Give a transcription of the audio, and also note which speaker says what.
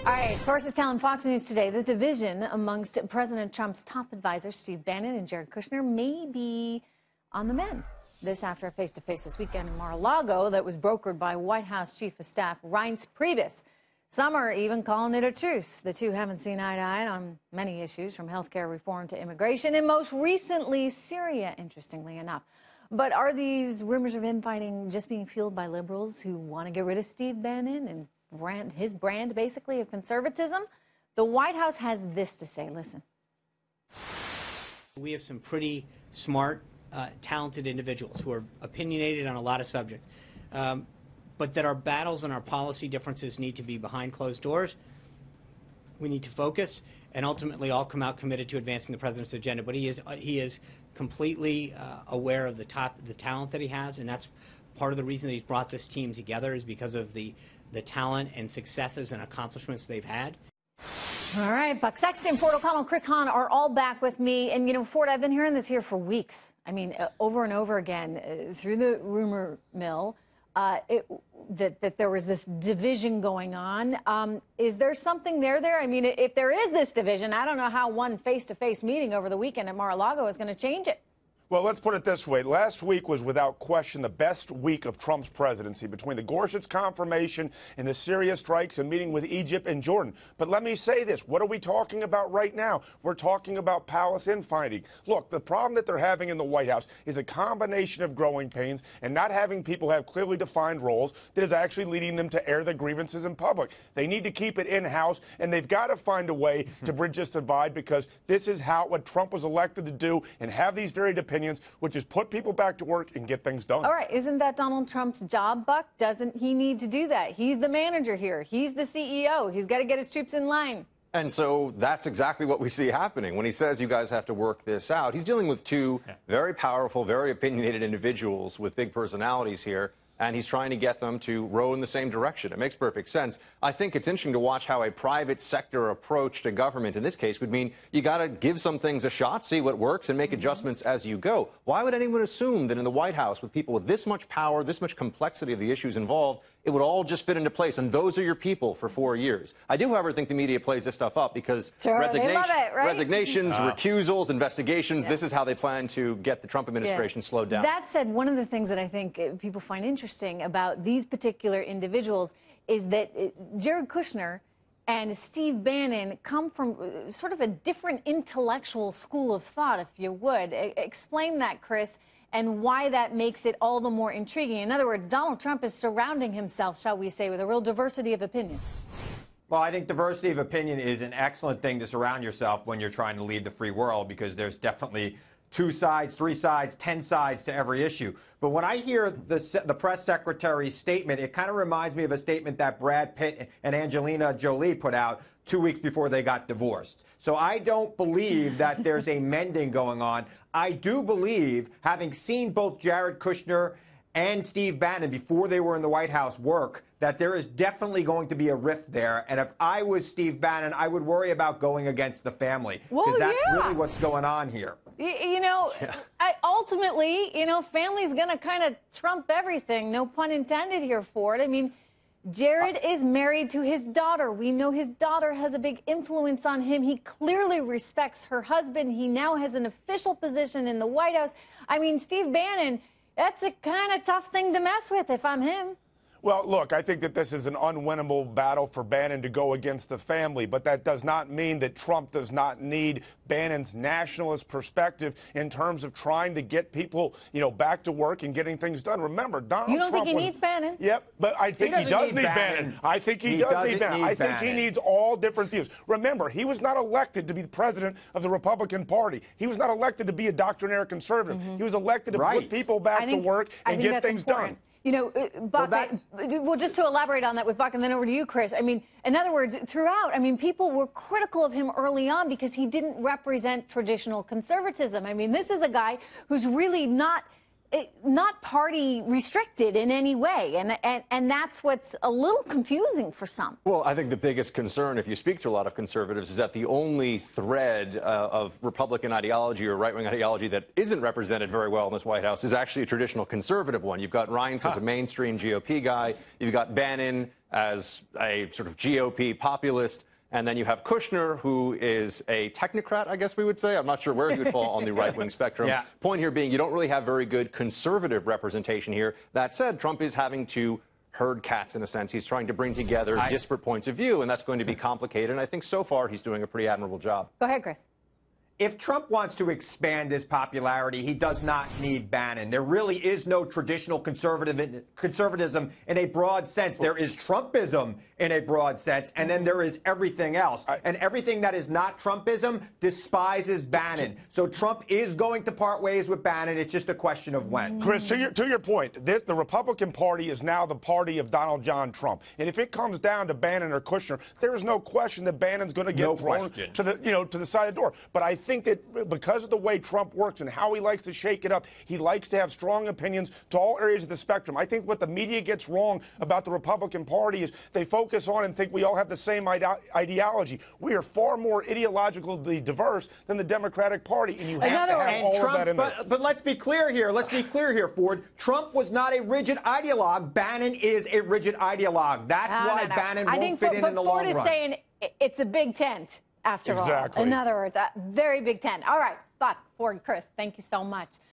Speaker 1: All right, sources telling Fox News today the division amongst President Trump's top advisors, Steve Bannon and Jared Kushner, may be on the mend. This after a face-to-face this weekend in Mar-a-Lago that was brokered by White House Chief of Staff Reince Priebus. Some are even calling it a truce. The two haven't seen eye to eye on many issues, from health care reform to immigration, and most recently, Syria, interestingly enough. But are these rumors of infighting just being fueled by liberals who want to get rid of Steve Bannon and his brand, basically, of conservatism? The White House has this to say. Listen.
Speaker 2: We have some pretty smart, talented individuals who are opinionated on a lot of subjects, but that our battles and our policy differences need to be behind closed doors. We need to focus and ultimately all come out committed to advancing the president's agenda. But he is completely aware of the talent that he has, and that's part of the reason that he's brought this team together, is because of the talent and successes and accomplishments they've had.
Speaker 1: All right, Buck Sexton, Ford O'Connell, Chris Hahn are all back with me. And, you know, Ford, I've been hearing this here for weeks. I mean, over and over again, through the rumor mill, that there was this division going on. Is there something there? I mean, if there is this division, I don't know how one face-to-face meeting over the weekend at Mar-a-Lago is going to change it.
Speaker 3: Well, let's put it this way. Last week was without question the best week of Trump's presidency, between the Gorsuch confirmation and the Syria strikes and meeting with Egypt and Jordan. But let me say this. What are we talking about right now? We're talking about palace infighting. Look, the problem that they're having in the White House is a combination of growing pains and not having people have clearly defined roles that is actually leading them to air their grievances in public. They need to keep it in-house, and they've got to find a way to bridge this divide, because this is what Trump was elected to do, and have these varied opinions, which is put people back to work and get things done.
Speaker 1: All right. Isn't that Donald Trump's job, Buck? Doesn't he need to do that? He's the manager here. He's the CEO. He's got to get his troops in line.
Speaker 4: And so that's exactly what we see happening. When he says you guys have to work this out, he's dealing with two very powerful, very opinionated individuals with big personalities here, and he's trying to get them to row in the same direction. It makes perfect sense. I think it's interesting to watch how a private sector approach to government in this case would mean you got to give some things a shot, see what works, and make adjustments as you go. Why would anyone assume that in the White House, with people with this much power, this much complexity of the issues involved, it would all just fit into place, and those are your people for 4 years? I do, however, think the media plays this stuff up, because resignations, recusals, investigations, this is how they plan to get the Trump administration slowed down.
Speaker 1: That said, one of the things that I think people find interesting about these particular individuals is that Jared Kushner and Steve Bannon come from sort of a different intellectual school of thought, if you would. Explain that, Chris, and why that makes it all the more intriguing. In other words, Donald Trump is surrounding himself, shall we say, with a real diversity of opinion.
Speaker 5: Well, I think diversity of opinion is an excellent thing to surround yourself when you're trying to lead the free world, because there's definitely 2 sides, 3 sides, 10 sides to every issue. But when I hear the press secretary's statement, it kind of reminds me of a statement that Brad Pitt and Angelina Jolie put out 2 weeks before they got divorced. So I don't believe that there's a mending going on. I do believe, having seen both Jared Kushner and Steve Bannon before they were in the White House work, that there is definitely going to be a rift there. And if I was Steve Bannon, I would worry about going against the family, because that's really what's going on here.
Speaker 1: You know, ultimately, you know, family's going to kind of trump everything. No pun intended here, Ford. I mean, Jared is married to his daughter. We know his daughter has a big influence on him. He clearly respects her husband. He now has an official position in the White House. I mean, Steve Bannon, that's a kind of tough thing to mess with if I'm him.
Speaker 3: Well, look, I think that this is an unwinnable battle for Bannon to go against the family, but that does not mean that Trump does not need Bannon's nationalist perspective in terms of trying to get people, you know, back to work and getting things done. Remember, Donald Trump...
Speaker 1: You don't think he needs Bannon?
Speaker 3: Yep, but I think he does need Bannon. I think he does need Bannon. I think he needs all different views. Remember, he was not elected to be the president of the Republican Party. He was not elected to be a doctrinaire conservative. He was elected to put people back to work and get things done.
Speaker 1: You know, Buck, well, just to elaborate on that with Buck, and then over to you, Chris. I mean, in other words, throughout, I mean, people were critical of him early on because he didn't represent traditional conservatism. I mean, this is a guy who's really not not party restricted in any way, and that's what's a little confusing for some.
Speaker 4: Well, I think the biggest concern, if you speak to a lot of conservatives, is that the only thread of Republican ideology or right-wing ideology that isn't represented very well in this White House is actually a traditional conservative one. You've got Reince as a mainstream GOP guy. You've got Bannon as a sort of GOP populist. And then you have Kushner, who is a technocrat, I guess we would say. I'm not sure where he would fall on the right-wing spectrum.
Speaker 5: Yeah.
Speaker 4: Point here being you don't really have very good conservative representation here. That said, Trump is having to herd cats in a sense. He's trying to bring together disparate points of view, and that's going to be complicated. And I think so far he's doing a pretty admirable job.
Speaker 1: Go ahead, Chris.
Speaker 5: If Trump wants to expand his popularity, he does not need Bannon. There really is no traditional conservatism in a broad sense. There is Trumpism in a broad sense, and then there is everything else. And everything that is not Trumpism despises Bannon. So Trump is going to part ways with Bannon. It's just a question of when.
Speaker 3: Chris, to your point, the Republican Party is now the party of Donald John Trump. And if it comes down to Bannon or Kushner, there is no question that Bannon's going to get thrown to the side of the door. But I think that because of the way Trump works and how he likes to shake it up, he likes to have strong opinions to all areas of the spectrum. I think what the media gets wrong about the Republican Party is they focus on and think we all have the same ideology. We are far more ideologically diverse than the Democratic Party, and you have to have all of that in there.
Speaker 5: But let's be clear here. Let's be clear here, Ford. Trump was not a rigid ideologue. Bannon is a rigid ideologue. That's why Bannon won't fit in the long run.
Speaker 1: Ford is saying it's a big tent. After all, in other words, a very big tent. All right, Buck, Ford, Chris, thank you so much.